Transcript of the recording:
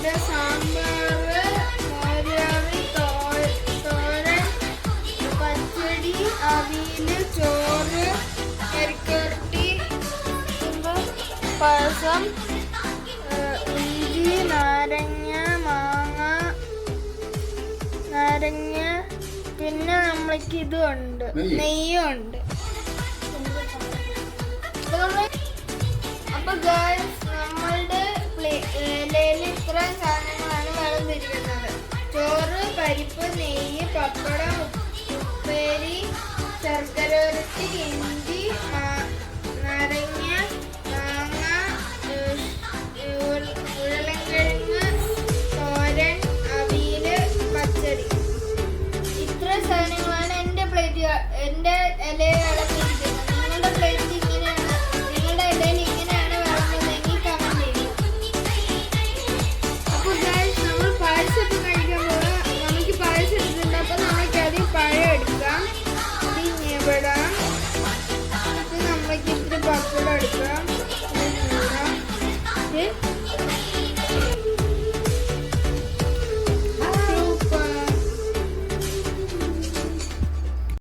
പിന്നെ സാമ്പാറ്, മോരുകറി, തോരൻ, പച്ചടി, അവിയല്, ചോറ്, മെഴുക്കുവരട്ടി, പായസം, ഇഞ്ചി, നാരങ്ങ, പിന്നെ നമ്മൾക്ക് ഇതുണ്ട്, നെയ്യുണ്ട്. അപ്പൊ ഗേൾസ്, നമ്മളുടെ ഇലയിൽ ഇത്രയും സാധനങ്ങളാണ് വിളമ്പിരിക്കുന്നത്. ചോറ്, പരിപ്പ്, നെയ്യ്, പപ്പടം, ഉപ്പേരി, ശർക്കര ഉരുട്ടി, ഇഞ്ചി, നാരങ്ങ